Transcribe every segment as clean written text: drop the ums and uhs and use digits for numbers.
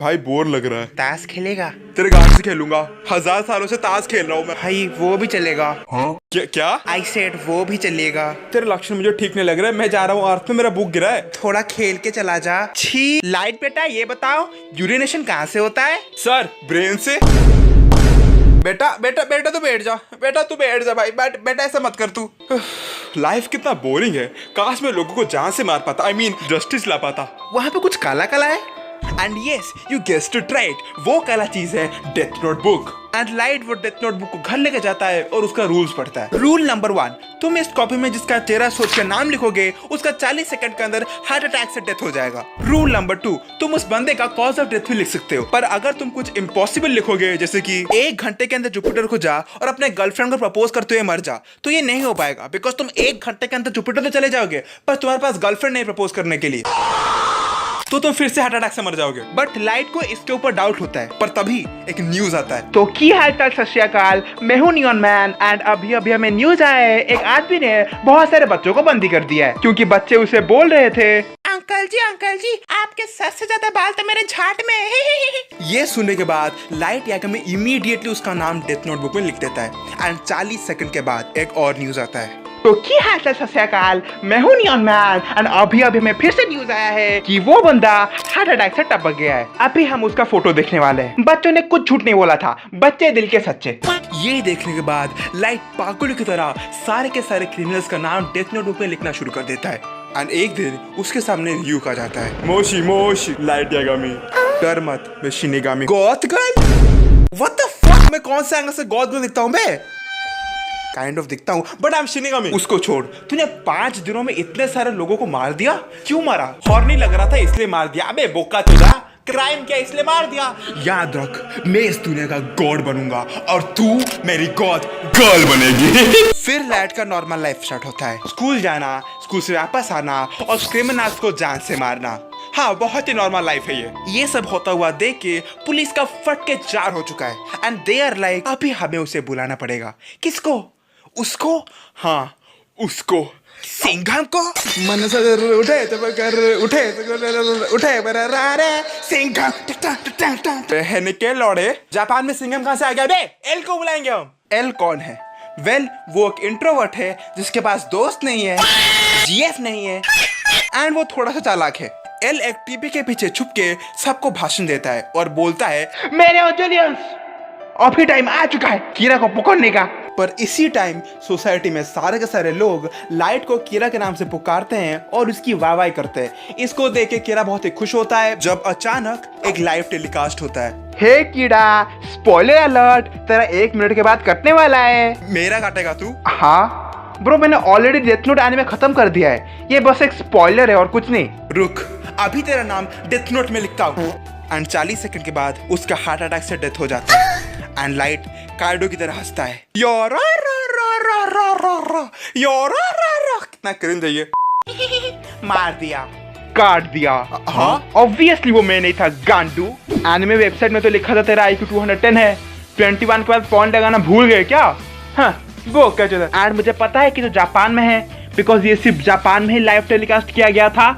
भाई बोर लग रहा है। ताश खेलेगा? तेरे गांव से खेलूंगा, 1000 सालों से ताश खेल रहा हूँ मैं। भाई वो भी चलेगा। हाँ? क्या? आई सेड वो भी चलेगा। तेरे लक्षण मुझे ठीक नहीं लग रहा है, मैं जा रहा हूँ अर्थ में, मेरा बुक गिरा है। थोड़ा खेल के चला जा। छी लाइट बेटा ये बताओ यूरिनेशन कहाँ से होता है? सर ब्रेन से। बेटा बेटा बेटा तू बैठ जा, बेटा तू बैठ जा भाई, बेटा ऐसा मत कर तू। लाइफ कितना बोरिंग है, काश मैं लोगों को जान से मार पाता, आई मीन जस्टिस ला पाता। वहाँ पे कुछ काला काला है। And yes you guessed it right, वो काला चीज है डेथ नोटबुक। एंड लाइट वो डेथ नोटबुक को घर लेके जाता है और उसका रूल्स पढ़ता है। रूल नंबर 1, तुम इस कॉपी में जिसका चेहरा सोच कर नाम लिखोगे उसका 40 सेकंड के अंदर हार्ट अटैक से डेथ हो जाएगा। रूल नंबर 2, तुम उस बंदे का कॉज ऑफ डेथ भी लिख सकते हो, पर अगर तुम कुछ इम्पॉसिबल लिखोगे जैसे कि 1 घंटे के अंदर जुपिटर को जा और अपने गर्लफ्रेंड को प्रपोज करते हुए मर जा, तो ये नहीं हो पाएगा, बिकॉज तुम 1 घंटे के अंदर जुपिटर तो चले जाओगे पर तुम्हारे पास गर्लफ्रेंड नहीं प्रपोज करने के लिए, तो तुम फिर से हार्ट अटैक से मर जाओगे। बट लाइट को इसके ऊपर डाउट होता है, पर तभी एक न्यूज आता है। तो की हालचाल सत श्री अकाल, मैं हूं नियॉन मैन एंड अभी हमें न्यूज आया है, एक आदमी ने बहुत सारे बच्चों को बंदी कर दिया है क्योंकि बच्चे उसे बोल रहे थे अंकल जी आपके सर से ज्यादा बाल तो मेरे झाट में है। ये सुनने के बाद लाइट याकमी इमीडिएटली उसका नाम डेथ नोटबुक में लिख देता है एंड 40 सेकंड के बाद एक और न्यूज आता है। तो की हालचाल सत श्री अकाल, मैं हूं नियॉन मैन एंड अभी हमें फिर से न्यूज आया है कि वो बंदा हार्ट अटैक से टपक गया है। अभी हम उसका फोटो देखने वाले हैं। बच्चों ने कुछ झूठ नहीं बोला था, बच्चे दिल के सच्चे। ये देखने के बाद लाइट पागल की तरह सारे के सारे क्रिमिनल्स का नाम डेथ नोटबुक में लिखना शुरू कर देता है एंड एक दिन उसके सामने र्यूक आ जाता है। मोशी लाइट यागामी, डर मत, मैं shinigami. Goth girl? What the fuck, मैं कौन से एंगल से गॉथ गर्ल दिखता हूं? मैं काइंड ऑफ दिखता हूँ बट आई एम शिनिगामी। उसको छोड़, तूने 5 दिनों में इतने सारे लोगों को मार दिया, क्यों मारा? हॉर्नी लग रहा था इसलिए मार दिया? अबे बोका चुदा, क्राइम किया इसलिए मार दिया? याद रख, मैं इस दुनिया का गॉड बनूंगा और तू मेरी गॉड गर्ल बनेगी। फिर लाइट का नॉर्मल लाइफ स्टार्ट होता है, स्कूल जाना, स्कूल से वापस आना और क्रिमिनल्स को जान से मारना। हाँ, बहुत ही नॉर्मल लाइफ है ये सब होता हुआ देख के पुलिस का फट के 4 हो चुका है एंड दे आर लाइक अभी हमें उसे बुलाना पड़ेगा। किसको? उसको? हाँ उसको, सिंघम को। मन से उठे तो कर उठे तो उठे सिंघम है के लौड़े। जापान में सिंघम कहाँ से आ गया बे? एल को बुलाएंगे हम। एल कौन है? वेल वो एक इंट्रोवर्ट है जिसके पास दोस्त नहीं है, जीएफ नहीं है एंड वो थोड़ा सा चालाक है। एल एक टीवी के पीछे छुप के सबको भाषण देता है और बोलता है मेरे ऑडियंस अभी टाइम आ चुका है कीरा को पकड़ने का। पर इसी टाइम सोसाइटी में सारे के सारे लोग लाइट को कीरा के नाम से पुकारते हैं और उसकी वाहवाही करते हैं। इसको देख के कीरा बहुत ही खुश होता है जब अचानक एक लाइव टेलीकास्ट होता है। हे कीड़ा, स्पॉइलर अलर्ट, तेरा 1 मिनट के बाद कटने वाला है। मेरा काटेगा तू? हाँ ब्रो, मैंने ऑलरेडी डेथ नोट एनीमे खत्म कर दिया है, ये बस एक स्पॉइलर है और कुछ नहीं। रुक, अभी तेरा नाम डेथ नोट में लिखता हूँ। एंड 40 सेकंड के बाद उसका हार्ट अटैक से डेथ हो जाता है एंड लाइट कार्डो की तरह हंसता है। कितना क्रिंज है ये। मार दिया, काट दिया। हाँ ऑब्वियसली वो मैं नहीं था गांडू। एनिमे वेबसाइट में तो लिखा था तेरा IQ 210 है, 21 के बाद पॉइंट लगाना भूल गए क्या? हाँ वो क्या चला। एंड मुझे पता है कि तो जापान में है बिकॉज ये सिर्फ जापान में ही लाइव टेलीकास्ट किया गया था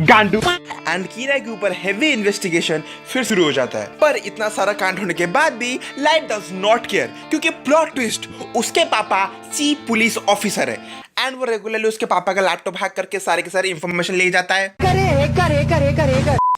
गांडू। एंड कीरा के ऊपर हेवी इन्वेस्टिगेशन फिर शुरू हो जाता है, पर इतना सारा कांड होने के बाद भी लाइट डज नॉट केयर क्योंकि प्लॉट ट्विस्ट, उसके पापा चीफ पुलिस ऑफिसर है एंड वो रेगुलरली उसके पापा का लैपटॉप हैक करके सारे के सारे इंफॉर्मेशन ले जाता है। करे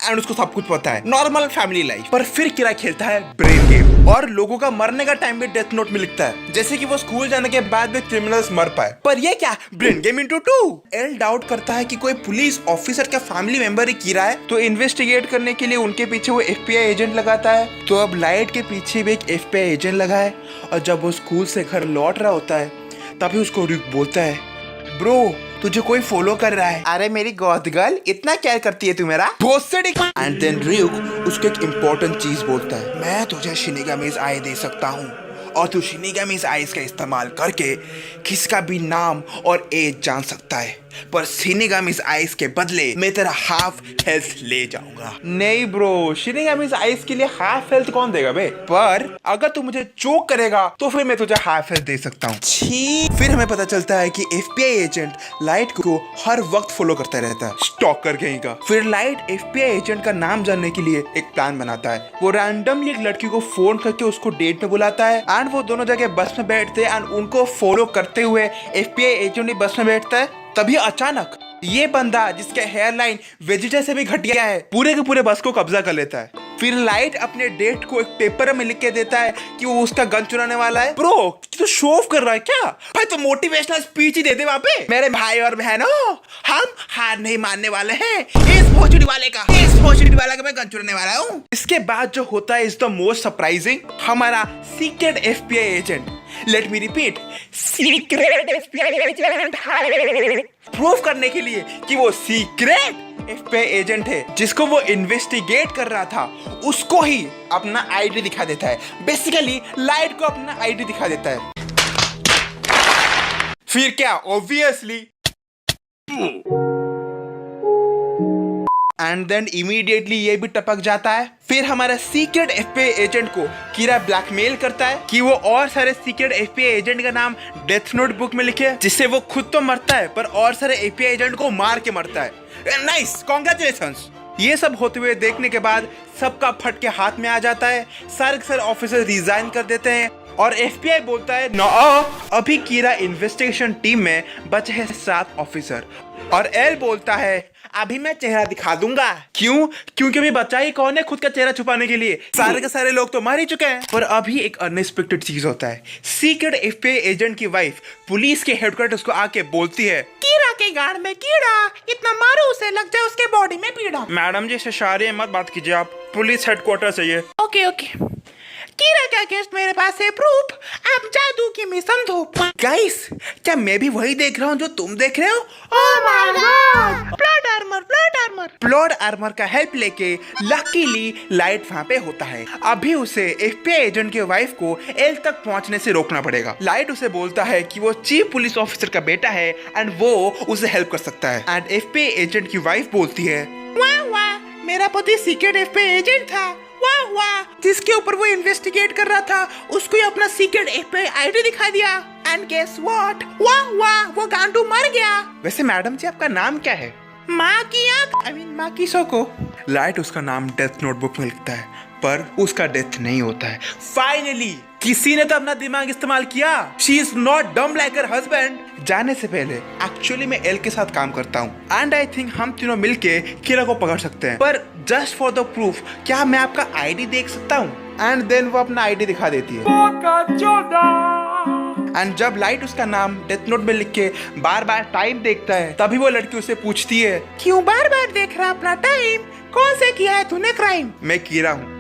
एंड उसको सब कुछ पता है, नॉर्मल फैमिली लाइफ। पर फिर कीरा खेलता है ब्रेन गेम और लोगों का मरने का टाइम भी डेथ नोट में लिखता है, जैसे कि वो स्कूल जाने के बाद भी क्रिमिनल्स मर पाए। पर ये क्या, brain game into 2। L doubt करता है कि कोई पुलिस ऑफिसर का फैमिली मेंबर ही कीरा है, तो इन्वेस्टिगेट करने के लिए उनके पीछे वो FBI एजेंट लगाता है। तो अब लाइट के पीछे भी एक FBI एजेंट लगा है और जब वो स्कूल से घर लौट रहा होता है तभी उसको र्यूक बोलता है ब्रो तुझे कोई फॉलो कर रहा है। अरे मेरी गॉथ गर्ल, इतना केयर करती है तू मेरा? एंड देन र्यूक उसको एक इम्पोर्टेंट चीज बोलता है, मैं तुझे शिनिगामीज आई दे सकता हूँ और तू शिनिगामीज आईज का इस्तेमाल करके किसका भी नाम और एज जान सकता है। पर शिनिगामि's आइज के बदले मैं तेरा हाफ हेल्थ ले जाऊंगा। नहीं ब्रो, शिनिगामि's आइज के लिए हाफ हेल्थ कौन देगा बे? पर अगर तू मुझे चोक करेगा तो फिर मैं तुझे हाफ हेल्थ दे सकता हूँ। छी। फिर हमें पता चलता है कि एफबीआई एजेंट लाइट को हर वक्त फॉलो करता रहता है, स्टॉकर कहीं का। फिर लाइट एफबीआई एजेंट का नाम जानने के लिए एक प्लान बनाता है। वो रैंडमली एक लड़की को फोन करके उसको डेट में बुलाता है एंड वो दोनों जगह बस में बैठते हैं एंड उनको फॉलो करते हुए एफबीआई एजेंट भी बस में बैठता है। तभी अचानक ये बंदा जिसका हेयरलाइन वेजिटा से भी घटिया है पूरे के पूरे बस को कब्जा कर लेता है। फिर लाइट अपने डेट को एक पेपर में लिख के देता है कि वो उसका गन चुराने वाला है। ब्रो तो शो ऑफ कर रहा है क्या भाई? तो मोटिवेशनल स्पीच ही दे दे वहां पे। मेरे भाई और बहनों, हम हार नहीं मानने वाले हैं। इस भोसड़ी वाले का मैं गन चुराने वाला हूँ। इसके बाद जो होता है इज द मोस्ट सरप्राइजिंग। हमारा secret FBI agent, let me repeat, secret FBI agent, prove करने के लिए कि वो सीक्रेट एफबीआई एजेंट है जिसको वो इन्वेस्टिगेट कर रहा था, उसको ही अपना आईडी दिखा देता है। बेसिकली लाइट को अपना आईडी दिखा देता है। फिर क्या, ऑब्वियसली एंड देन इमीडिएटली ये भी टपक जाता है। फिर हमारा सीक्रेट एफबीआई एजेंट को कीरा ब्लैकमेल करता है कि वो और सारे सीक्रेट एफबीआई एजेंट का नाम डेथ नोट बुक में लिखे, जिससे वो खुद तो मरता है पर और सारे एफबीआई एजेंट को मार के मरता है। Nice, congratulations. ये सब होते हुए देखने के बाद सबका फट के हाथ में आ जाता है। सारे के सारे ऑफिसर रिजाइन कर देते हैं और एफबीआई बोलता है नो, अभी कीरा इन्वेस्टिगेशन टीम में बचे हैं 7 ऑफिसर। और एल बोलता है अभी मैं चेहरा दिखा दूंगा। क्यों? क्योंकि अभी बचा ही कौन है खुद का चेहरा छुपाने के लिए? सारे के सारे लोग तो मर ही चुके हैं। पर अभी एक अनएक्सपेक्टेड चीज होता है। सीक्रेट एफबीआई एजेंट की वाइफ पुलिस के हेडक्वार्टर्स को आके बोलती है कीरा के गाड़ में कीड़ा, इतना मारो उसे लग जाए उसके बॉडी में पीड़ा। मैडम जी से शारी मत बात कीजिए, आप पुलिस हेडक्वार्टर चाहिए। ओके कीरा का अगेंस्ट मेरे पास है प्रूफ, अब जादू की मिशन धूप। गाइस, क्या मैं भी वही देख रहा हूँ जो तुम देख रहे हो? Oh my God, plot armour का हेल्प लेके लकीली लाइट वहाँ पे होता है। अभी उसे एफबीआई एजेंट के वाइफ को एल तक पहुँचने से रोकना पड़ेगा। लाइट उसे बोलता है कि वो चीफ पुलिस ऑफिसर का बेटा है एंड वो उसे हेल्प कर सकता है। एंड एफबीआई एजेंट की वाइफ बोलती है वाह, मेरा पति सीक्रेट एफबीआई एजेंट था, वाह, जिसके ऊपर वो इन्वेस्टिगेट कर रहा था उसको अपना सीक्रेट एफबीआई आईडी दिखा दिया। एंड गेस व्हाट, वाह, वो गांडू मर गया। वैसे मैडम जी आपका नाम क्या है? माँ की आँख, माँ की सोको। लाइट उसका नाम डेथ नोटबुक में लिखता है पर उसका डेथ नहीं होता है। फाइनली किसी ने तो अपना दिमाग इस्तेमाल किया। शी इज नॉट डम लाइक हर हस्बैंड। जाने से पहले एक्चुअली मैं एल के साथ काम करता हूँ एंड आई थिंक हम तीनों मिलके कीरा को पकड़ सकते हैं। पर जस्ट फॉर द प्रूफ क्या मैं आपका आईडी देख सकता हूँ? एंड देन वो अपना आईडी दिखा देती है। एंड जब लाइट उसका नाम डेथ नोट में लिख के बार बार टाइम देखता है तभी वो लड़की उसे पूछती है क्यों बार बार देख रहा अपना टाइम? कौन से किया है तूने क्राइम? मैं कीरा हूँ।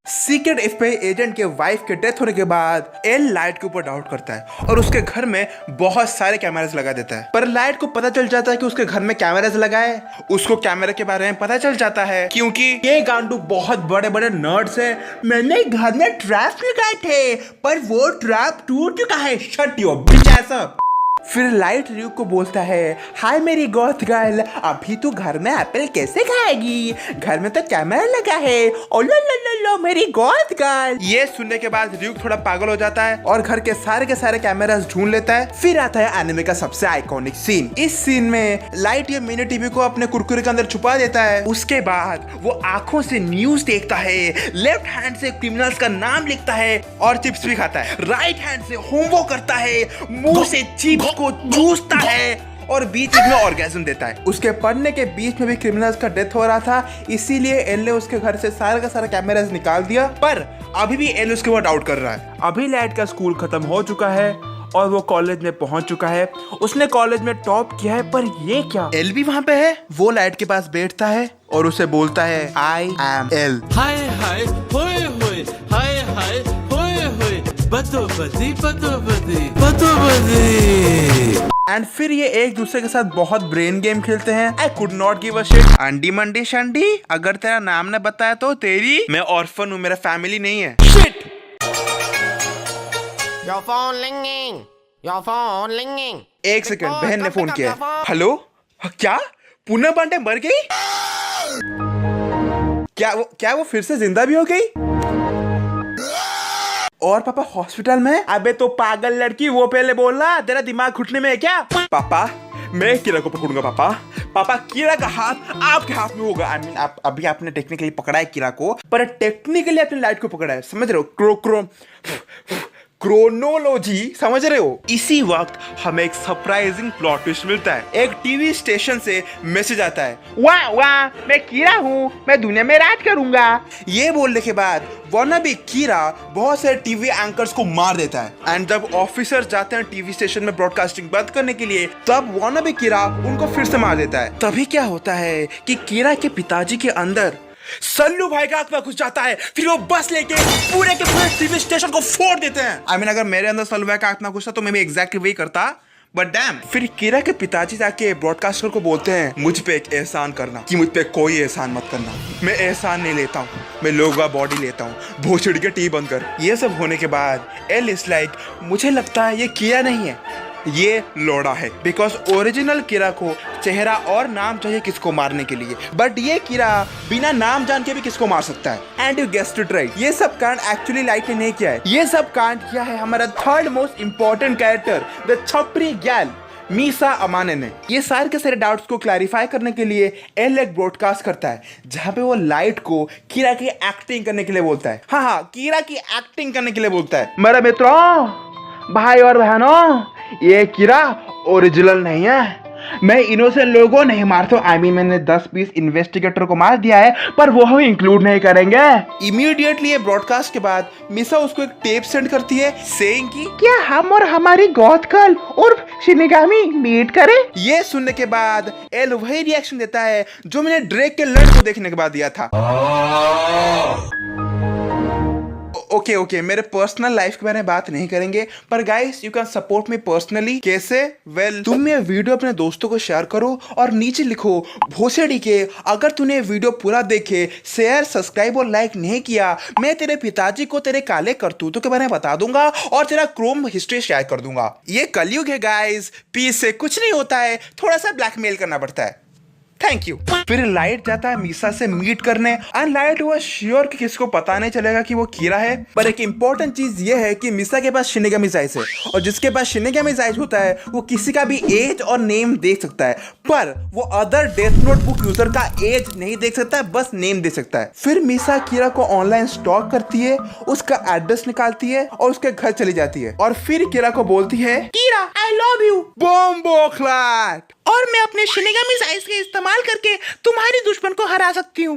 सीक्रेट एफबीआई एजेंट के वाइफ के डेथ होने के बाद एल लाइट के ऊपर डाउट करता है और उसके घर में बहुत सारे कैमरास लगा देता है। पर लाइट को पता चल जाता है कि उसके घर में कैमरास लगा है। उसको कैमरे के बारे में पता चल जाता है क्योंकि ये गांडू बहुत बड़े बड़े नर्ड्स है। मैंने घर में ट्रैप लगाए थे पर वो ट्रैप टूट चुका है। Shut your bitch ass up. फिर लाइट र्यू को बोलता है हाय मेरी गॉथ गर्ल, अभी तू घर में एप्पल कैसे खाएगी? घर में तो कैमरा लगा है। ओ लो मेरी गॉथ गर्ल। ये सुनने के बाद र्यू थोड़ा पागल हो जाता है और घर के सारे कैमरास ढूंढ लेता है। फिर आता है एनिमे का सबसे आइकॉनिक सीन। इस सीन में लाइट ये मिनी टीवी को अपने कुरकुरे के अंदर छुपा देता है। उसके बाद वो आंखों से न्यूज देखता है, लेफ्ट हैंड से क्रिमिनल्स का नाम लिखता है और चिप्स भी खाता है, राइट हैंड से होमवर्क करता है, मुंह से चिप्स को चूसता है और बीच में ऑर्गेज़म देता है। उसके पढ़ने के बीच में भी क्रिमिनल्स का डेथ हो रहा था, इसीलिए एल ने उसके घर से सारा का सारा कैमरास निकाल दिया। पर अभी भी एल उसके ऊपर डाउट कर रहा है। अभी लाइट का स्कूल खत्म हो चुका है और वो कॉलेज में पहुंच चुका है। उसने कॉलेज में टॉप किया है पर ये क्या? एल भी वहाँ पे है। वो लाइट के पास बैठता है और उसे बोलता है आई एम एल। हाय हाय होए होए, हाय हाय होए होए, बतो बदी एंड फिर ये एक दूसरे के साथ बहुत ब्रेन गेम खेलते हैं। I could not give a shit. अंडी मंडी शंडी, अगर तेरा नाम ने बताया तो तेरी। मैं ऑर्फन हूँ, मेरा फैमिली नहीं है। Shit. Your phone ringing. Your phone ringing. एक सेकंड, Because बहन ने come फोन pick up किया your phone. हेलो, क्या पूनम पांडे मर गई? क्या वो फिर से जिंदा भी हो गई? और पापा हॉस्पिटल में? अबे तो पागल लड़की, वो पहले बोलना, तेरा दिमाग घुटने में है क्या? पापा मैं कीरा को पकड़ूंगा पापा कीरा का हाथ आपके हाथ में होगा। I mean, अभी आपने टेक्निकली पकड़ा है कीरा को, पर टेक्निकली आपने लाइट को पकड़ा है, समझ रहे हो? क्रोनोलॉजी समझ रहे हो? इसी वक्त हमें एक सरप्राइजिंग प्लॉट ट्विस्ट मिलता है। एक टीवी स्टेशन से मैसेज आता है, वाह वाह मैं कीरा हूँ, मैं दुनिया में राज करूंगा। ये बोलने के बाद वानाबी कीरा बहुत सारे टीवी एंकर्स को मार देता है। एंड जब ऑफिसर्स जाते हैं टीवी स्टेशन में ब्रॉडकास्टिंग बंद करने के लिए, तब वानाबी कीरा उनको फिर से मार देता है। तभी क्या होता है कि कीरा के पिताजी के अंदर सल्लू भाई का आत्मा घुस जाता है। फिर वो बस लेके पूरे के पूरे टीवी स्टेशन को फोड़ देते हैं। I mean, अगर मेरे अंदर सल्लू भाई का आत्मा घुसता तो मैं भी एग्जैक्टली वही करता। बट डैम, फिर कीरा के पिताजी जाके ब्रॉडकास्टर को बोलते हैं, मुझ पे एक एहसान करना, कि मुझ पे कोई एहसान मत करना। मैं एहसान नहीं लेता हूँ, मैं लोगों का बॉडी लेता हूँ, भोसड़ी के टीवी बंद कर। ये सब होने के बाद एल इज लाइक, मुझे लगता है ये कीरा नहीं है, ये लोड़ा है। बिकॉज ओरिजिनल कीरा को चेहरा और नाम चाहिए किसको मारने के लिए, बट ये कीरा बिना नाम जान के भी किसको मार सकता है। And you guessed it right, ये सब कांड एक्चुअली लाइट ने नहीं किया है। ये सब कांड किया है हमारा third most important character, the छपरी गैल मीसा अमाने ने। ये सारे के सारे डाउट्स को क्लैरिफाई करने के लिए एल एक ब्रॉडकास्ट करता है, जहां पे वो लाइट को कीरा की एक्टिंग करने के लिए बोलता है। हाँ, कीरा की एक्टिंग करने के लिए बोलता है। मेरे मित्रों, भाई और बहनों, ये कीरा ओरिजिनल नहीं है, मैं इनोसेंट लोगों को नहीं मारता। I mean, मैंने 10-20 इन्वेस्टिगेटर को मार दिया है, पर वो हम इंक्लूड नहीं करेंगे। इमीडिएटली ये ब्रॉडकास्ट के बाद मिसा उसको एक टेप सेंड करती है, सेइंग कि क्या हम और हमारी गॉथ गर्ल और शिनिगामी मीट करें। ये सुनने के बाद एल वही रिएक्शन देता है जो मैंने ड्रेक के लड़ को देखने के बाद दिया था। ओके, मेरे पर्सनल लाइफ के बारे में बात नहीं करेंगे, पर guys you can support me personally. कैसे? वेल, तुम ये वीडियो अपने दोस्तों को शेयर करो और नीचे लिखो भोसड़ी के, अगर तूने वीडियो पूरा देखे, शेयर, सब्सक्राइब और लाइक नहीं किया, मैं तेरे पिताजी को तेरे काले करतूतों के बारे में बता दूंगा और तेरा क्रोम हिस्ट्री शेयर कर दूंगा। ये कलयुग है गाइस, पीस से कुछ नहीं होता है, थोड़ा सा ब्लैकमेल करना पड़ता है। Thank you. फिर लाइट जाता है मीसा से मीट करने, एंड लाइट हुआ श्योर कि किसी को पता नहीं चलेगा कि वो कीरा है। पर एक इंपॉर्टेंट चीज ये है कि मीसा के पास शिनिगामी आइज है, और जिसके पास शिनिगामी आइज होता है वो किसी का भी एज और नेम देख सकता है, पर वो other death note book user का एज नहीं देख सकता है, बस नेम देख सकता है। फिर मीसा कीरा को ऑनलाइन स्टॉक करती है, उसका एड्रेस निकालती है और उसके घर चली जाती है, और फिर कीरा को बोलती है, कीरा आई लव यू बॉम्बो क्लैट, और मैं अपने शिनिगामी आइज के इस्तेमाल करके तुम्हारी दुश्मन को हरा सकती हूँ।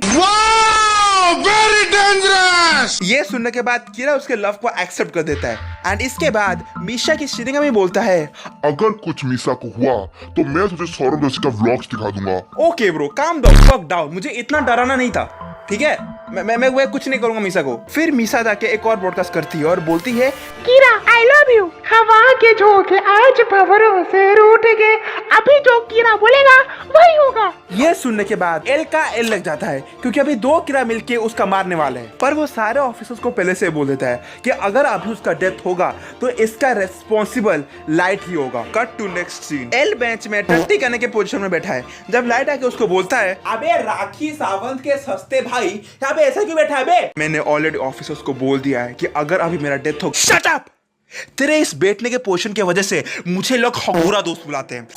Very dangerous. ये सुनने के बाद कीरा उसके लव को एक्सेप्ट कर देता है, एंड इसके बाद मीशा की शिनिगामी बोलता है, अगर कुछ मीसा को हुआ तो मैं तुझे सौरभ जोशी का व्लॉग्स दिखा दूंगा। ओके ब्रो, काम द फक डाउन, मुझे इतना डराना नहीं था, ठीक है? मैं कुछ नहीं करूंगा मीसा को। फिर मीसा जाके एक और ब्रॉडकास्ट करती है और बोलती है, कीरा आई लव यू, हवा के झोंके आज भंवरों से रूठेंगे, अभी जो कीरा बोलेगा वही होगा। ये सुनने के बाद एल का एल लग जाता है, क्योंकि अभी 2 कीरा मिलके उसका मारने वाले हैं। पर वो सारे ऑफिसर्स को पहले से बोल देता है कि अगर अभी उसका डेथ होगा तो इसका रेस्पॉन्सिबल लाइट ही होगा। Cut to next scene. L bench में टट्टी करने के पोजीशन में बैठा है, जब लाइट आके उसको बोलता है, अबे राखी सावंत के सस्ते भाई, यहाँ पे ऐसा क्यों बैठा है बे? मैंने ऑलरेडी ऑफिसर्स को बोल दिया है कि अगर अभी मेरा डेथ हो, शट अप! तेरे इस बैठने के पोजीशन की वजह से मुझे लोग हगूरा दोस्त बुलाते हैं।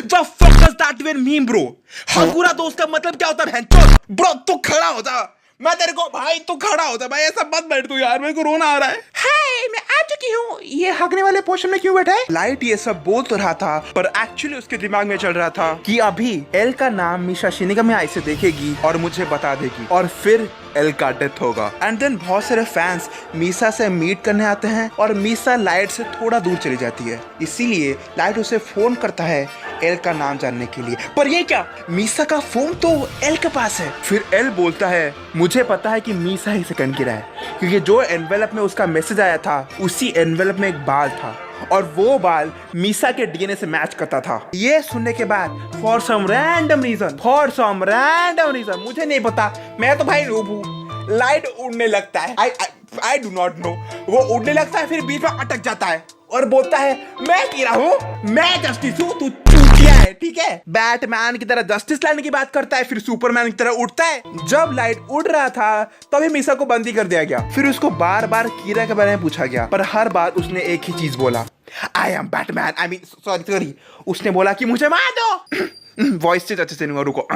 The fuck does that even mean, bro? हगूरा दोस्त का मतलब क्या होता है? ब्रो तू खड़ा हो जा, मैं तेरे को, भाई तू खड़ा हो जा भाई, ऐसा मत बैठ तू यार, मेरे को रोना आ रहा है। हाय, मैं आ चुकी हूँ। ये हगने वाले पोर्शन में क्यों बैठा है? लाइट ये सब बोल तो रहा था, पर एक्चुअली उसके दिमाग में चल रहा था कि अभी एल का नाम मीशा शिनिगामी आइज से देखेगी और मुझे बता देगी, और फिर एल का डेथ होगा। एंड देन बहुत सारे फैंस मीसा से मीट करने आते हैं, और मीसा लाइट से थोड़ा दूर चली जाती है, इसीलिए लाइट उसे फोन करता है एल का नाम जानने के लिए। पर ये क्या, मीसा का फोन तो एल के पास है। फिर एल बोलता है, मुझे पता है कि मीसा ही सेकंड कीरा है, क्योंकि जो एनवेलप में उसका मैसेज आया था उसी एनवेलप में एक बाल था, और वो बाल मीसा के डीएनए से मैच करता था। ये सुनने के बाद फॉर सम रैंडम रीजन, मुझे नहीं पता, मैं तो भाई नूब हूं, लाइट उड़ने लगता है। आई डू नॉट नो, वो उड़ने लगता है फिर बीच में अटक जाता है। और बोलता है मैं कीरा हूँ, मैं जस्टिस हूँ, तू चूतिया है, ठीक है। बैटमैन की तरह जस्टिस लाने की बात करता है, फिर सुपरमैन की तरह उठता है। जब लाइट उड़ रहा था तभी मीसा को बंदी कर दिया गया। फिर उसको बार बार कीरा के बारे में पूछा गया, पर हर बार उसने एक ही चीज बोला, I am Batman, I mean sorry, उसने बोला कि मुझे मार दो। वॉइस से अच्छे से नहीं, रुको,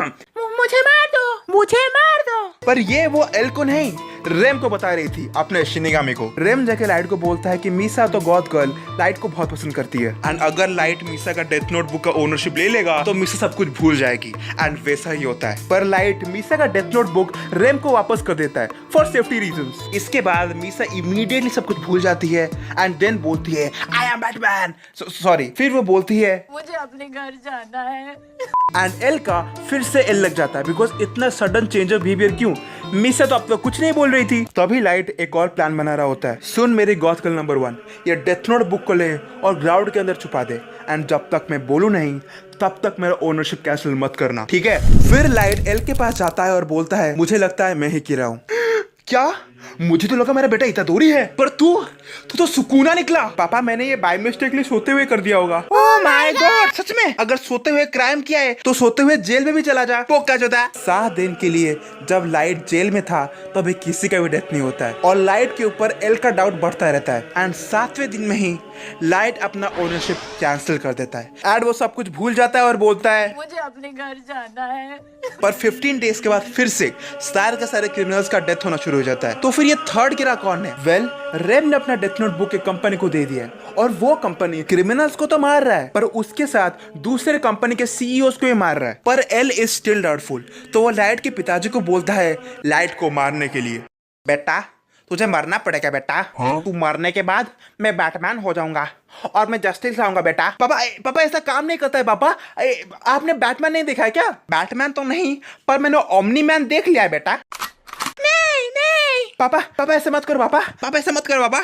मुझे मार दो, मुझे मार दो। पर ये वो एल को नहीं, रेम को बता रही थी, अपने शिनिगामी को। रेम जाके लाइट को बोलता है कि मीसा तो गॉड गर्ल लाइट को बहुत पसंद करती है, एंड अगर लाइट मीसा का डेथ नोट बुक का ओनरशिप ले लेगा तो मीसा सब कुछ भूल जाएगी। एंड वैसा ही होता है, पर लाइट मीसा का डेथ नोट बुक रेम को वापस कर देता है फॉर सेफ्टी रीजंस। इसके बाद मीसा इमीडिएटली सब कुछ भूल जाती है एंड देन बोलती है आई एम बैटमैन, सॉरी। फिर वो बोलती है मुझे अपने घर जाना है। एंड एल का फिर से एल लग जाता है, बिकॉज इतना सडन चेंज ऑफ बिहेवियर क्यों? मीसा तो अब तक कुछ नहीं बोल रही थी। तभी लाइट एक और प्लान बना रहा होता है, सुन मेरी गॉथ गर्ल नंबर 1, ये डेथ नोट बुक को ले और ग्राउंड के अंदर छुपा दे, एंड जब तक मैं बोलूं नहीं तब तक मेरा ओनरशिप कैंसिल मत करना, ठीक है। फिर लाइट एल के पास जाता है और बोलता है मुझे लगता है मैं ही कीरा हूं। क्या? मुझे तो लगा मेरा बेटा इतादोरी है, पर तू तो सुकूना निकला। पापा मैंने ये बाय मिस्टेकली सोते हुए कर दिया होगा। ओह माय गॉड, सच में? अगर सोते हुए क्राइम किया है तो सोते हुए जेल में भी चला जा, पोका चोदा। 7 दिन के लिए जब लाइट जेल में था तभी किसी का भी डेथ नहीं होता है, और लाइट के ऊपर एल का डाउट बढ़ता रहता है। एंड 7वें दिन में ही लाइट अपना ओनरशिप कैंसिल कर देता है, एंड वो सब कुछ भूल जाता है और बोलता है मुझे अपने घर जाना है। पर 15 डेज के बाद फिर से सारे के सारे क्रिमिनल्स का डेथ होना शुरू हो जाता है। तो फिर ये थर्ड गिरा कौन है? वेल, रेम ने अपना डेथ नोट बुक एक कंपनी को दे दिया है, और वो कंपनी क्रिमिनल्स को तो मार रहा है पर उसके साथ दूसरे कंपनी के सीईओस को भी मार रहा है। पर एल इज स्टिल डाउटफुल, तो वो लाइट के पिताजी को बोलता है लाइट को मारने के लिए। बेटा तुझे मरना पड़ेगा बेटा, तू मरने के बाद मैं बैटमैन हो जाऊंगा और मैं जस्टिस लाऊंगा बेटा। पापा ऐसा काम नहीं करता है पापा, आपने बैटमैन नहीं देखा है क्या? बैटमैन तो नहीं, पर मैंने ओमनी मैन देख लिया है बेटा। नहीं पापा ऐसे मत करो पापा ऐसे मत करो पापा,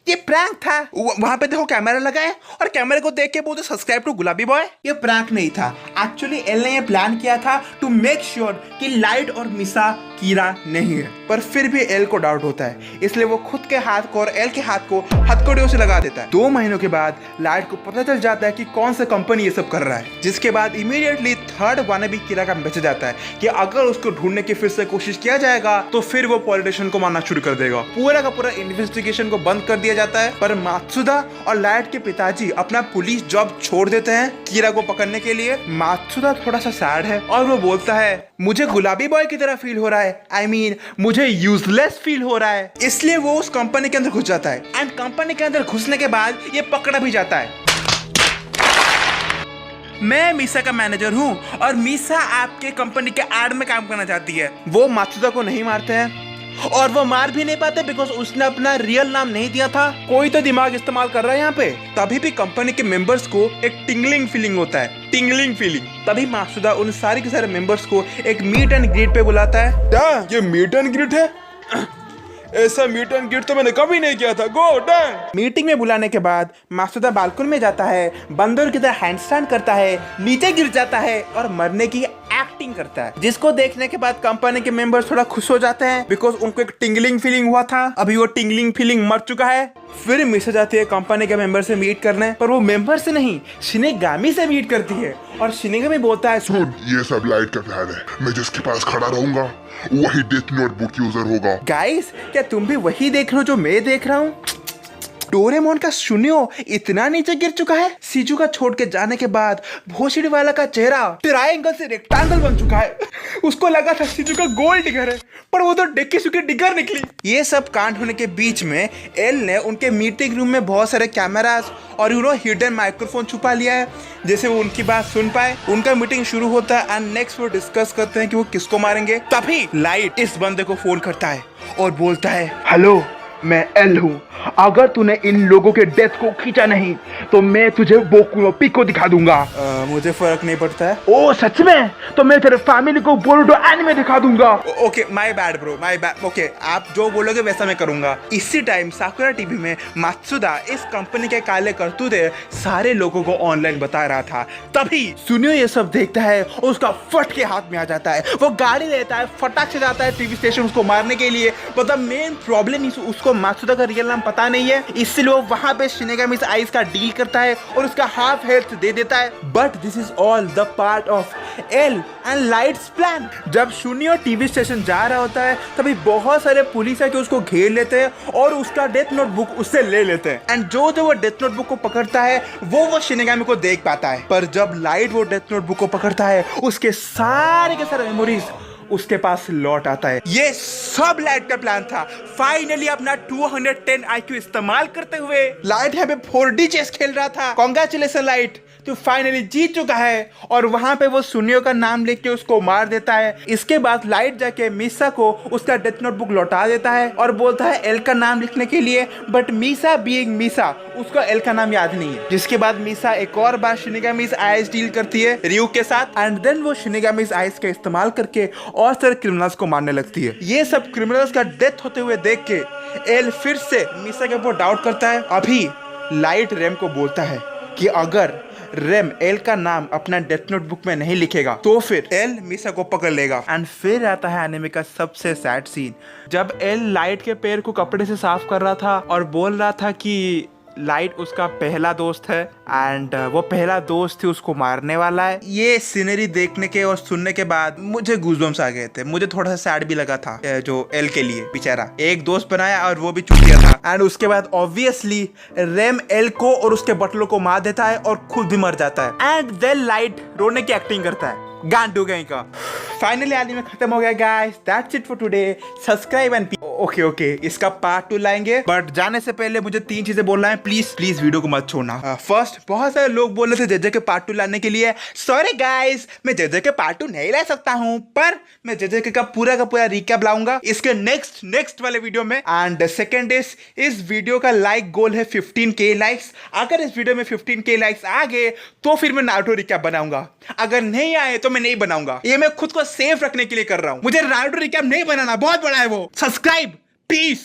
ये प्रैंक था। वहां पे देखो कैमरा लगा है, और कैमरे को देख के बोलते सब्सक्राइब टू गुलाबी बॉय। ये प्रैंक नहीं था, एक्चुअली एल ने ये प्लान किया था टू मेक श्योर कि लाइट और मिसा कीरा नहीं है। पर फिर भी एल को डाउट होता है, इसलिए वो खुद के हाथ को और एल के हाथ को हथकड़ियों से लगा देता है। 2 महीनों के बाद लाइट को पता चल जाता है कि कौन सा कंपनी ये सब कर रहा है, जिसके बाद इमीडिएटली थर्ड वानाबी कीरा का मैसेज आता है कि अगर उसको ढूंढने की फिर से कोशिश किया जाएगा तो फिर वो पॉलिटिशियन को मारना शुरू कर देगा। पूरा का पूरा इन्वेस्टिगेशन को बंद कर दिया जाता है। पर मात्सुदा और लाइट के पिताजी अपना पुलिस जॉब छोड़ देते हैं कीरा को पकड़ने के लिए। मात्सुदा थोड़ा सा सैड है और वो बोलता है मुझे गुलाबी बॉय की तरह फील हो रहा है, आई मीन मुझे यूजलेस फील हो रहा है। इसलिए वो उस कंपनी के अंदर घुस जाता है, एंड कंपनी के अंदर घुसने के बाद ये पकड़ा भी जाता है। मैं मीसा का मैनेजर हूँ और मीसा आपके कंपनी के एड में काम करना चाहती है। वो मात्सुदा को नहीं मारते हैं, और वो मार भी नहीं पाते बिकॉज उसने अपना रियल नाम नहीं दिया था। कोई तो दिमाग इस्तेमाल कर रहा है यहाँ पे। तभी भी कंपनी के मेंबर्स को एक टिंगलिंग फीलिंग होता है, टिंगलिंग फीलिंग। तभी मात्सुदा उन सारे के सारे मेंबर्स को एक मीट एंड ग्रीट पे बुलाता है। क्या ये मीट एंड ग्रीट है? ऐसा मीट एंड ग्रीट तो मैंने कभी नहीं किया था। गो डन। मीटिंग में बुलाने के बाद मात्सुदा बालकनी में जाता है, बंदर की तरह हैंडस्टैंड करता है, नीचे गिर जाता है और मरने की एक्टिंग करता है, जिसको देखने के बाद कंपनी के मेंबर्स थोड़ा खुश हो जाते हैं बिकॉज उनको एक टिंगलिंग फीलिंग हुआ था। अभी वो टिंगलिंग फीलिंग मर चुका है। फिर मिसा जाती है कंपनी के मेंबर से मीट करने, पर वो मेंबर से नहीं शिनिगामी से मीट करती है, और शिनिगामी बोलता है सुन, ये सब लाइट का प्लान है, मैं जिसके पास खड़ा रहूंगा वही डेथ नोट बुक यूजर होगा। गाइस क्या तुम भी वही देख रहे हो जो मैं देख रहा हूँ? डोरेमोन का सुनियो इतना नीचे गिर चुका है। सीजू का छोड़ के जाने के बाद भोसड़ी वाला का चेहरा ट्रायंगल से रेक्टेंगल बन चुका है। उसको लगा था सीजू का गोल डिगर है, पर वो तो डिक्की सुकी डिगर निकली। ये सब कांड होने के बीच में एल ने उनके मीटिंग रूम में बहुत सारे कैमरास और हिडन माइक्रोफोन छुपा लिया है, जैसे वो उनकी बात सुन पाए। उनका मीटिंग शुरू होता है एंड नेक्स्ट वो डिस्कस करते हैं कि वो किसको मारेंगे। तभी लाइट इस बंदे को फोन करता है और बोलता है हेलो, मैं एल हूँ, अगर तूने इन लोगों के डेथ को खींचा नहीं तो मैं तुझे बोकू नो पिको दिखा दूंगा। मुझे फर्क नहीं पड़ता है। ओ सच में? तो मैं तेरे फैमिली को बोरुटो एनिमे दिखा दूंगा। Okay my bad bro, my bad. Okay आप जो बोलोगे वैसा मैं करूंगा। इसी टाइम साकुरा टीवी में मात्सुदा इस कंपनी के काले करतूते सारे लोगों को ऑनलाइन बता रहा था। तभी सुनियो ये सब देखता है और उसका फट के हाथ में आ जाता है। वो गाड़ी लेता है, फटाक से जाता है टीवी स्टेशन उसको मारने के लिए। मतलब मेन प्रॉब्लम उसको उसको मात्सुदा का रियल नाम पता नहीं है, इसलिए वो वहां पे शिनेगामिज आइस का डील करता है और उसका हाफ हेल्थ दे देता है। But this is all the part of L and lights plan. जब शून्य टीवी स्टेशन जा रहा होता है तभी बहुत सारे पुलिस है कि उसको घेर लेते हैं और उसका डेथ नोटबुक उससे ले लेते हैं। एंड जो वो डेथ नोटबुक को पकड़ता है वो शिनेगामी को देख पाता है। पर जब लाइट वो डेथ नोटबुक को पकड़ता है उसके सारे के सारे मेमोरीज उसके पास लौट आता है। ये सब लाइट का प्लान था। फाइनली अपना 210 IQ इस्तेमाल करते हुए लाइट यहाँ पे 4D चेस खेल रहा था। कांग्रेचुलेशन लाइट, तू फाइनली जीत चुका है। और वहां पे वो सुनियो का नाम लिख के उसको मार देता है। इसके बाद लाइट जाके मीसा को उसका डेथ नोटबुक लौटा देता है और बोलता है एल का नाम लिखने के लिए, बट मीसा बीइंग मीसा उसको एल का नाम याद नहीं है। जिसके बाद मीसा एक और बार शिनेगामिज आइस डील करती है रियू के साथ एंड देन वो शिनेगामिज आइस का इस्तेमाल करके और सारे क्रिमिनल्स को मारने लगती है। ये सब क्रिमिनल्स का डेथ होते हुए देख के एल फिर से मीसा के ऊपर डाउट करता है। अभी लाइट रेम को बोलता है कि अगर रेम एल का नाम अपना डेथ नोटबुक में नहीं लिखेगा तो फिर एल मीसा को पकड़ लेगा। एंड फिर आता है एनिमे का सबसे सैड सीन, जब एल लाइट के पैर को कपड़े से साफ कर रहा था और बोल रहा था कि लाइट उसका पहला दोस्त है एंड वो पहला दोस्त थी उसको मारने वाला है। ये सीनरी देखने के और सुनने के बाद मुझे गूज़बम्स आ गए थे। मुझे थोड़ा सा सैड भी लगा था जो एल के लिए, बेचारा एक दोस्त बनाया और वो भी छूट गया था। एंड उसके बाद ऑब्वियसली रेम एल को और उसके बटलों को मार देता है और खुद भी मर जाता है। एंड देन लाइट रोने की एक्टिंग करता है। गांडू गई का। फाइनली एनीमे खत्म हो गया guys. That's it for today. Subscribe and okay इसका पार्ट 2 लाएंगे, बट जाने से पहले मुझे 3 चीजें बोलना है। प्लीज वीडियो को मत छोड़ना। फर्स्ट, बहुत सारे लोग बोल रहे थे जेजे के पार्ट 2 लाने के लिए। सॉरी गाइस, मैं जेजे के पार्ट 2 नहीं ला सकता हूं, पर मैं जेजे का पूरा रिकैप लाऊंगा इसके नेक्स्ट वाले वीडियो में। एंड सेकंड इस वीडियो का लाइक गोल है 15K लाइक्स। अगर इस वीडियो में 15K लाइक्स आ गए तो फिर मैं नारुतो रिकैप बनाऊंगा, अगर नहीं आए तो मैं नहीं बनाऊंगा। ये मैं खुद को सेफ रखने के लिए कर रहा हूं। मुझे नारुतो रिकैप नहीं बनाना, बहुत बड़ा है वो। Subscribe please.